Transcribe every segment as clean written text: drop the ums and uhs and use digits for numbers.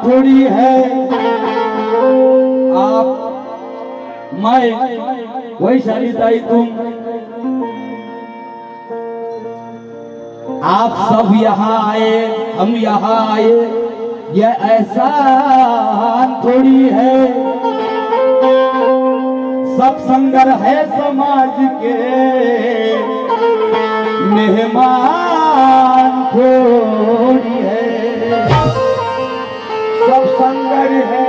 थोड़ी है। आप मैं वैशाली ताई तुम आप सब यहाँ आए, हम यहाँ आए, यह एहसान थोड़ी है। सब संगर है समाज के मेहमान थोड़ी है। सब संगर है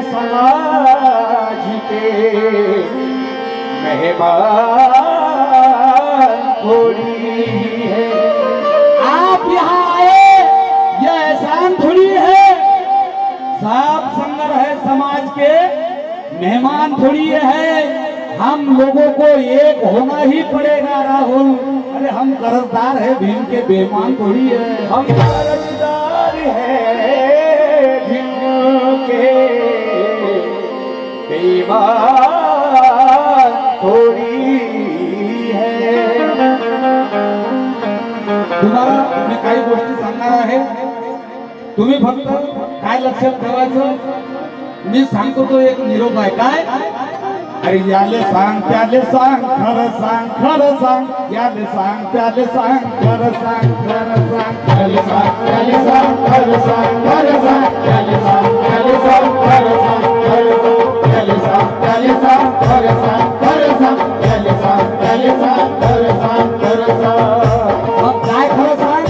समाज के मेहमान थोड़ी है। आप यहाँ आए यह एहसान थोड़ी है। सब संगर है समाज के मेहमान थोड़ी है। हम लोगों को एक होना ही पड़ेगा राहुल। अरे हम कर्जदार है भीम के बेईमान थोड़ी है। हम कर्जदार है भीम के बेईमान थोड़ी है। तुम्हाला मी काही गोष्टी सांगणार आहे, तुम्ही फक्त काय लक्षात ठेवायचं, मी सांगतो तो एक निरोप आहे काय। अरे याले सांग त्याले सांग खरं सांग, खरं सांग याले सांग त्याले सांग खरं सांग, खरं सांग त्याले सांग त्याले सांग खरं सांग, खरं सांग त्याले सांग त्याले सांग खरं सांग, खरं सांग त्याले सांग त्याले सांग खरं सांग, खरं सांग त्याले सांग त्याले सांग खरं सांग, खरं सांग। मग काय खरं सांग?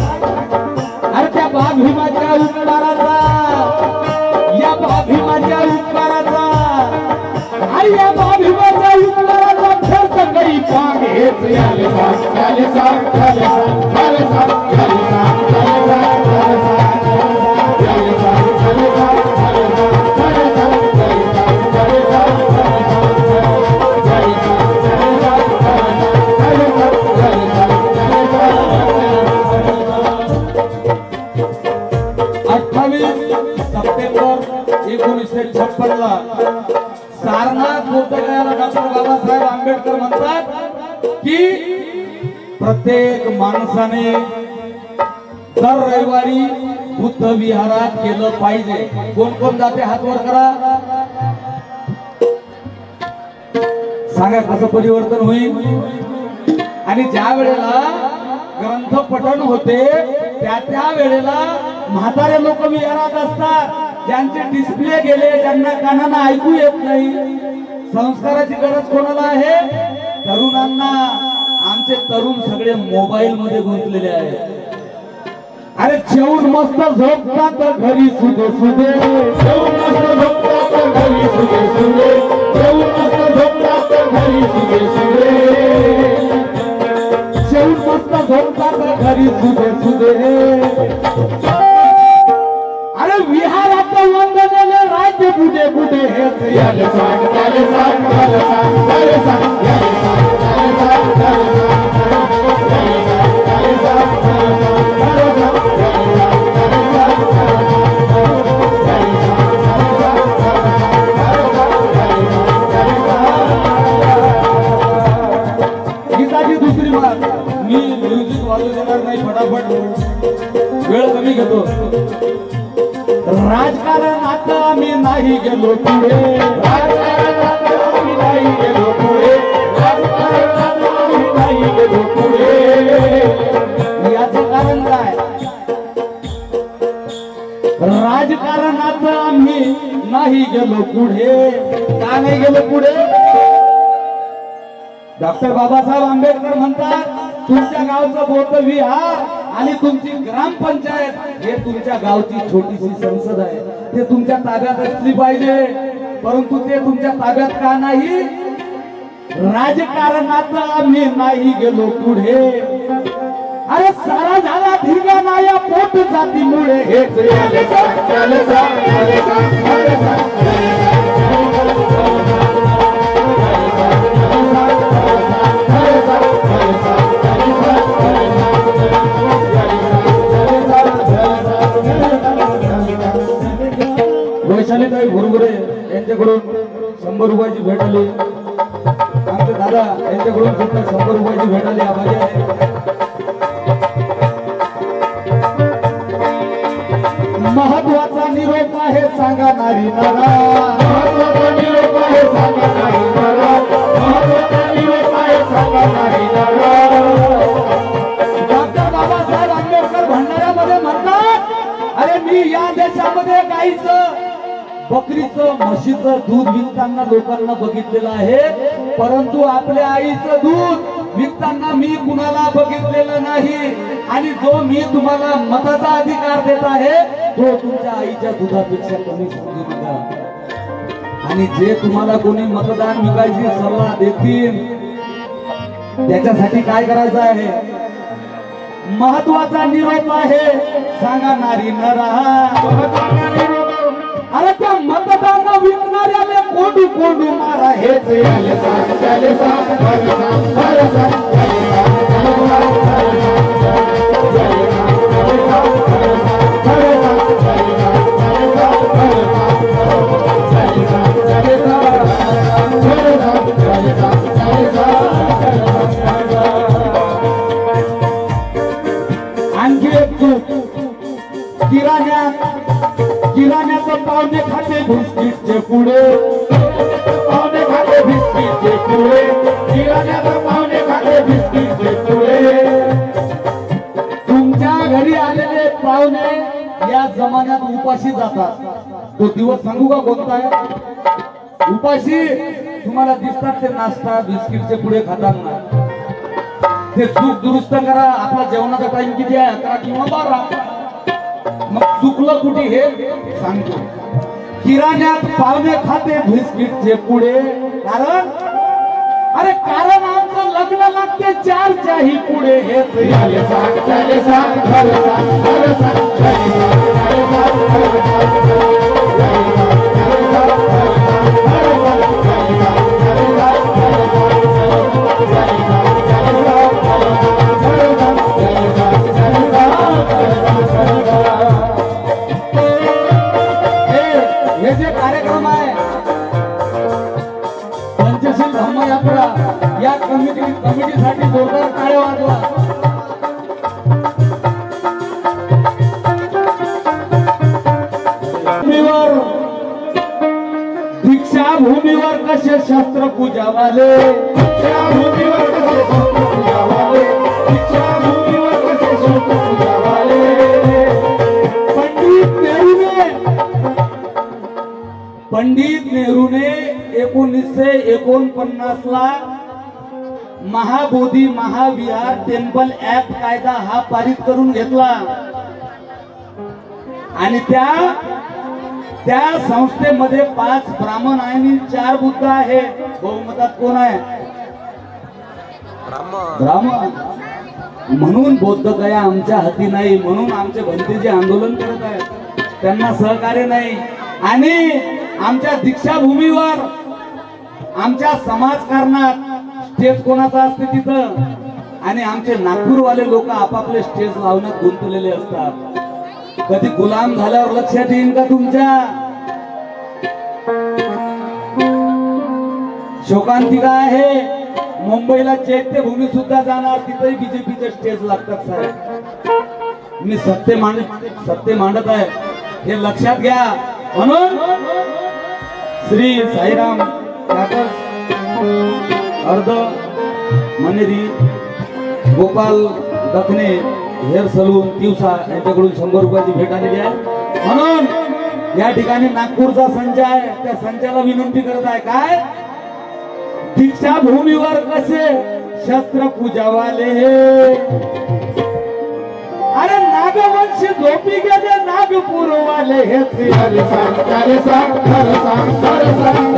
अरे त्या भीमाच्या उपकाराचा, या भीमाच्या उपकाराचा, या भीमाच्या उपकाराचा खर्च करी पांगे याले सांग त्याले सांग त्याले सांग खरं सांग त्याले सांग त्याले सांग खरं सांग त्याले सांग त्याले सांग खरं सांग खरं सांग त्याले सांग त्याले सांग खरं सांग त्याले सांग त्याले सांग खरं सांग त्याले सांग त्याले सांग त्याले सांग। 28 सप्टेंबर 1956 ला सारनाथ बोधगयाला डॉक्टर बाबासाहेब आंबेडकर म्हणतात की प्रत्येक माणसाने दर रविवारी बुद्ध विहारात गेलं पाहिजे। कोण कोण जाते हात वर करा, सांगा कसं परिवर्तन होईल। आणि ज्या वेळेला ग्रंथ पठण होते त्या वेळेला म्हातारे लोक विहारात असतात, ज्यांचे डिस्प्ले गेले, ज्यांना कानांना ऐकू येत नाही। संस्काराची गरज कोणाला आहे? तरुणांना। आमचे तरुण सगळे मोबाईल मध्ये गुंतलेले आहेत। अरे जेवून मस्त झोपतात घरी सुदे सुदे, जेवून मस्त झोपतात घरी सुदे सुदे, जेवून मस्त झोपतात घरी सुदे सुदे, जेवून मस्त झोपतात घरी सुदे सुदे। अरे विहारात वंदनेले राज्य बुडे बुडे हेच याले सांग त्याले सांग त्याले सांग त्याले सांग याले सांग त्याले सांग त्याले सांग त्याले सांग त्याले सांग त्याले सांग त्याले सांग गीताची दुसरी बात, मी म्युझिक वाजवू देणार नाही, फटाफट वेळ कमी घेतो। राजकारणात आम्ही नाही गेलो पुढे, राजकारणात आम्ही नाही गेलो पुढे, राजकारणात आम्ही नाही गेलो पुढे। याचं कारण काय? राजकारणात आम्ही नाही गेलो पुढे। का नाही गेलो पुढे? डॉक्टर बाबासाहेब आंबेडकर म्हणतात तुमच्या गावचं बौद्ध विहार आणि तुमची ग्रामपंचायत हे तुमच्या गावची छोटीशी संसद आहे, ते तुमच्या ताब्यात असली पाहिजे। परंतु ते तुमच्या ताब्यात का नाही? राजकारणात आम्ही नाही गेलो पुढे। अरे सारा झाला धिंगाणा या पोट जातीमुळे हेच याले सांग त्याले सांग त्याले सांग त्याले सांग वैशालीताई भुरभुरे यांच्याकडून 100 रुपयाची भेट आली। आमचे दादा यांच्याकडून सुद्धा 100 रुपयाची भेट आली। आभारी आहे। महत्वाचा निरोप आहे सांगा नारी नरा, महत्वाचा निरोप आहे सांगा नारी नरा, महत्वाचा निरोप आहे सांगा नारी नरा. डॉक्टर बाबासाहेब आंबेडकर भंडाऱ्यामध्ये म्हणतात, अरे मी या देशामध्ये गाईचं बकरीचं म्हशीचं दूध विकताना लोकांना बघितलेलं आहे, परंतु आपल्या आईचं दूध विकताना मी कुणाला बघितलेलं नाही. आणि जो मी तुम्हाला मताचा अधिकार देत आहे तो तुमच्या आईच्या दुधापेक्षा कमी समजू नका. आणि जे तुम्हाला कोणी मतदान विकायची सल्ला देतील त्याच्यासाठी काय करायचं आहे, महत्वाचा निरोप आहे सांगा नारी नरा. अरे त्या मतदान विकणाऱ्याला कोंडू कोंडू मारा हेच याले सांग, त्याले सांग, त्याले सांग. आणखी एक चूक, किराण्याचं पावणे खाते बिस्किटचे पुढे, पावणे खाते बिस्किटचे पुढे, किराण्याचं पावणे खाते बिस्किटचे पुढे. तुमच्या घरी आलेले पाहुणे या जमान्यात उपाशी जातात. तो दिवस सांगू का कोणता आहे? उपाशी तुम्हाला दिसतात ते नाश्ता बिस्किटचे पुढे खाताना. ते चूक दुरुस्त करा. आपला जेवणाचा टाइम किती आहे? 11 किंवा 12. मग चुकलं कुठे हे सांगतो. किराण्यात पावणे खाते बिस्किटचे पुढे, कारण कारण आमचं लग्न लागते 4च्याही पुढे. हे सांग, त्याले सांग, खरं सांग, खरं सांग, हे जे कार्यक्रम आहे पंचशील धम्मयात्रा, या कमिटीसाठी जोरदार टाळ्या वाजवा. दीक्षाभूमीवर कसे शस्त्र पूजावाले, दीक्षाभूमीवर कसे शस्त्र पूजावाले, दीक्षाभूमीवर कसे शस्त्र पूजावाले. पंडित नेहरूने 1949 ला महाबोधी महाविहार टेम्पल ऍक्ट कायदा हा पारित करून घेतला. आणि त्या संस्थेमध्ये 5 ब्राह्मण आणि 4 बुद्ध आहे. बहुमतात कोण आहे? ब्राह्मण. म्हणून बौद्ध गया आमच्या हाती नाही, म्हणून आमचे भंतेजी आंदोलन करत आहेत, त्यांना सहकार्य नाही. आणि आमच्या दीक्षाभूमीवर आमच्या समाजकारणात स्टेज कोणाचा असते तिथं, आणि आमचे नागपूरवाले लोक आपापले स्टेज लावण्यात गुंतलेले असतात. कधी गुलाम झाल्यावर लक्षात येईल का तुमच्या? शोकांतिका आहे. मुंबईला चैत्यभूमी सुद्धा जाणार, तिथेही बीजेपीचे स्टेज लागतात साहेब. मी सत्य मांडत आहे, हे लक्षात घ्या. म्हणून श्री साईराम अर्ध मनेरी, गोपाल दखने हेअर सलून दिवसा यांच्याकडून 100 रुपयाची भेट आलेली आहे. म्हणून या ठिकाणी नागपूरचा संच आहे, त्या संचाला विनंती करत आहे, काय दीक्षाभूमीवर कसे शस्त्र पूजावाले. अरे नागवंशी झोपी गेले नागपूरवाले. हे सांग, त्याले सांग, खरं सांग, खरं सांग.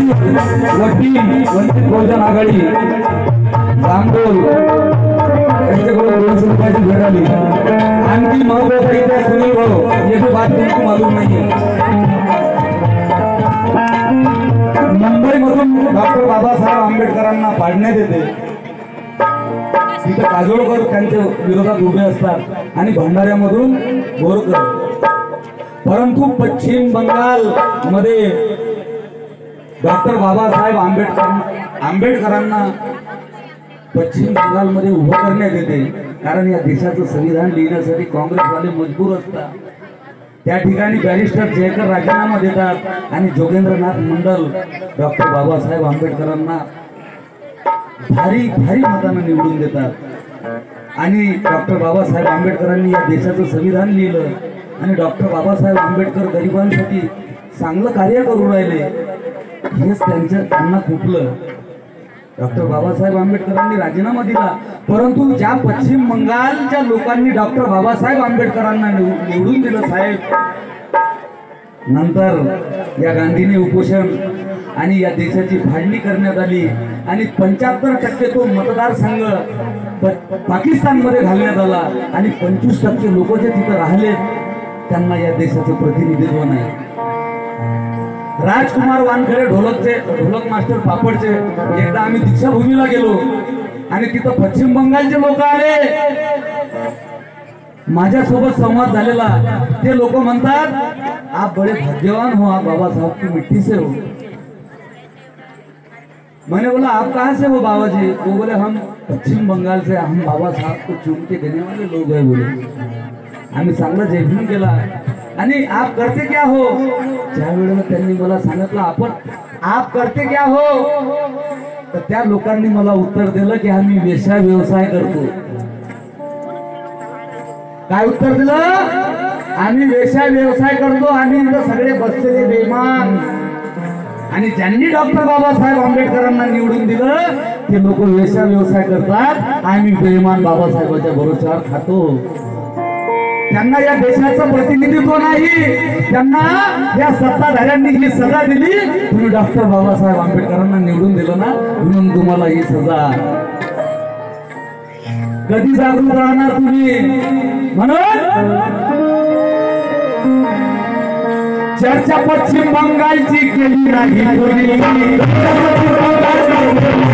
वकील वंचित बहुजन आघाडी जामडोल यांच्याकडून 200 रुपयाची भेट आली। आणखी महत्वाचं इथे सुनील भाऊ ये भी बात तुमको मालूम नहीं है, मुंबईमधून डॉक्टर बाबासाहेब आंबेडकरांना पाडण्यात येते, तिथे काजोळकर त्यांच्या विरोधात उभे असतात आणि भंडाऱ्यामधून बोरकर। परंतु पश्चिम बंगाल मध्ये डॉक्टर बाबासाहेब आंबेडकरांना पश्चिम बंगाल मध्ये उभं करण्यात येते, कारण या देशाचं संविधान लिहिण्यासाठी काँग्रेसवाले मजबूर असतात। त्या ठिकाणी बॅरिस्टर जयकर राजीनामा देतात आणि जोगेंद्रनाथ मंडल डॉक्टर बाबासाहेब आंबेडकरांना भारी मतानं निवडून देतात आणि डॉक्टर बाबासाहेब आंबेडकरांनी या देशाचं संविधान लिहिलं आणि डॉक्टर बाबासाहेब आंबेडकर गरिबांसाठी चांगलं कार्य करू राहिले, हेच त्यांना खुपलं। डॉक्टर बाबासाहेब आंबेडकरांनी राजीनामा दिला, परंतु ज्या पश्चिम बंगालच्या लोकांनी डॉक्टर बाबासाहेब आंबेडकरांना निवडून दिलं साहेब, नंतर या गांधीने उपोषण आणि या देशाची फाळणी करण्यात आली आणि 75% तो मतदारसंघ पाकिस्तानमध्ये घालण्यात आला आणि 25% लोक जे तिथे राहिले त्यांना या देशाचं प्रतिनिधित्व नाही। राजकुमार वानखेडे ढोलक मास्टर पापडचे एकदा आम्ही दीक्षाभूमीला गेलो आणि तिथं पश्चिम बंगालचे लोक आले, माझ्यासोबत संवाद झालेला। ते लोक म्हणतात आप बड़े भाग्यवान हो, आप बाबा साहब की मिट्टी से हो। मैंने बोला आप कहाँ से हो बाबा जी? वो बोले हम पश्चिम बंगाल से, हम बाबा साहब को चुन के देने वाले लोग हैं बोले। आम्ही चांगला जयभीम केला आणि आप करते क्या हो? ज्या वेळेला त्यांनी मला सांगितलं आप करते क्या हो, तर त्या लोकांनी मला उत्तर दिलं की आम्ही वेश्या व्यवसाय करतो। काय उत्तर दिलं? आम्ही वेश्या व्यवसाय करतो, आम्ही इथं सगळे बसलेले बेईमान। आणि ज्यांनी डॉक्टर बाबासाहेब आंबेडकरांना निवडून दिलं ते लोक वेश्या व्यवसाय करतात, आम्ही बेईमान बाबासाहेबांच्या भरोश्यावर खातो। त्यांना या देशाचं प्रतिनिधित्व नाही, त्यांना या सत्ताधाऱ्यांनी ही सजा दिली, तुम्ही डॉक्टर बाबासाहेब आंबेडकरांना निवडून दिलं ना म्हणून तुम्हाला ही सजा। कधी जागरूक राहणार तुम्ही? म्हणून चर्चा पश्चिम बंगालची केली नाही, पश्चिम बंगालची केली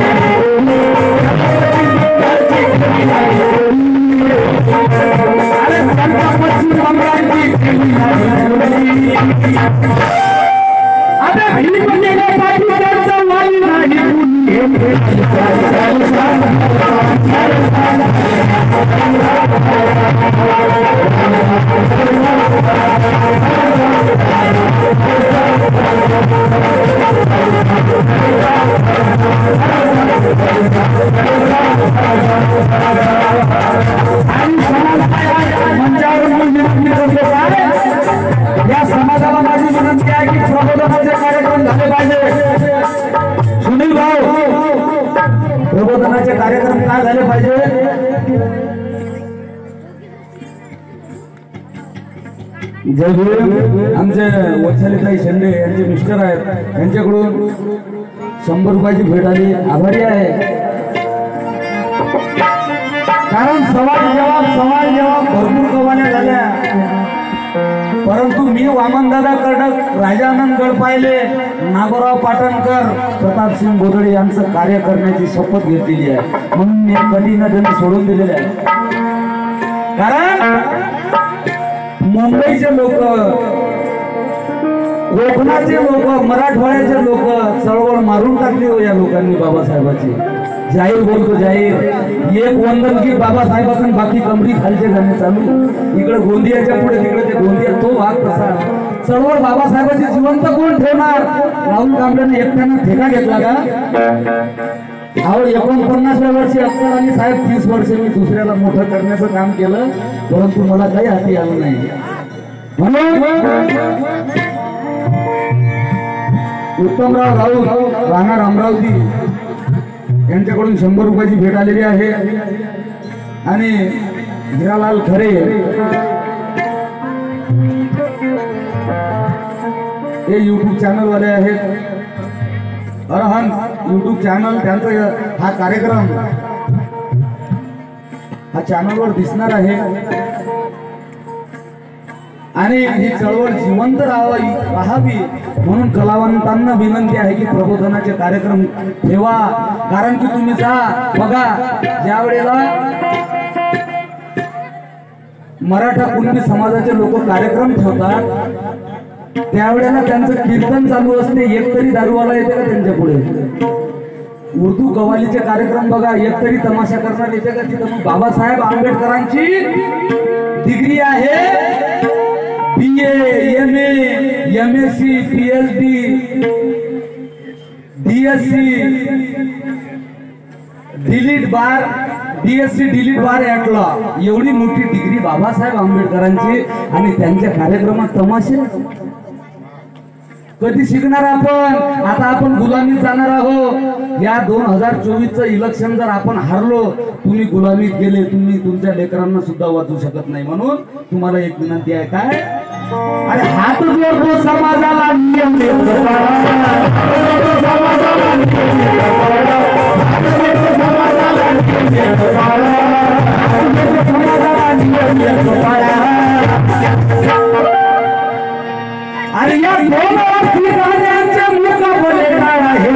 नाही। आता ही म्हणजे पाठीवरचं वाली नाही, या समाजाला माझी विनंती आहे की प्रबोधनाचे कार्यक्रम झाले पाहिजे। सुनील भाऊ, प्रबोधनाचे कार्यक्रम काय झाले पाहिजे? जय आमचे वत्सलीताई शेंडे यांचे मिस्टर आहेत, यांच्याकडून 100 रुपयाची भेट आली, आभारी आहे। कारण सवाल जवाब भरपूर कवान्या झाल्या, परंतु मी वामनदादा कडक, राजानंद गडपायले, नागोराव पाटणकर, प्रतापसिंह गोदडे यांचं कार्य करण्याची शपथ घेतलेली आहे, म्हणून मी कधी न त्यांना सोडून दिलेले आहे। कारण मुंबईचे लोक, कोकणाचे लोक, मराठवाड्याचे लोक चळवळ मारून टाकली हो या लोकांनी बाबासाहेबांची। जाहीर बोलतो जाहीर, एक वंदन की बाबासाहेबांचं, बाकी कमरी खालचे गाणे चालू, इकडे गोंदियाच्या पुढे तिकडे ते गोंदिया तो भाग कसा। चळवळ बाबासाहेबांची जिवंत कोण ठेवणार? राहुल कांबळेने एकट्यानं ठेका घेतला का? अहो 49व्या वर्षी अक्कल आणि साहेब 30 वर्ष मी दुसऱ्याला मोठं करण्याचं काम केलं, परंतु मला काही हाती आलं नाही। म्हणून उत्तमराव राऊत, राहणार अमरावती, यांच्याकडून 100 रुपयाची भेट आलेली आहे आणि हिरालाल खरे हे YouTube चॅनल वाले आहेत, अरहंत यूट्यूब चॅनल त्यांचा हा कार्यक्रम हा चॅनलवर दिसणार आहे आणि ही चळवळ जिवंत राहावी म्हणून कलावंतांना विनंती आहे की प्रबोधनाचे कार्यक्रम ठेवा. कारण की तुम्ही जा बघा, ज्या वेळेला मराठा कुणबी समाजाचे लोक कार्यक्रम ठेवतात त्यावेळेला त्यांचं कीर्तन चालू असते, एकतरी दारूवाला येते का त्यांच्या पुढे. उर्दू कव्वालीचे कार्यक्रम बघा, एकतरी तमाशा करणार येते का तिथं. मग बाबासाहेब आंबेडकरांची डिग्री आहे BA, MA, MSc, PhD, DSc, D Litt बार DSc डिलीट बार ॲटला. एवढी मोठी डिग्री बाबासाहेब आंबेडकरांची आणि त्यांच्या कार्यक्रमात तमाशे. कधी शिकणार आपण? आता आपण गुलामीत जाणार आहोत. या 2024चं इलेक्शन जर आपण हारलो, तुम्ही गुलामीत गेले, तुम्ही तुमच्या लेकरांना सुद्धा वाचू शकत नाही. म्हणून तुम्हाला एक विनंती आहे, काय अरे हात जोडतो समाजाला नियम अरे या दोन राजकारण्यांचे मुकाबले काय आहे.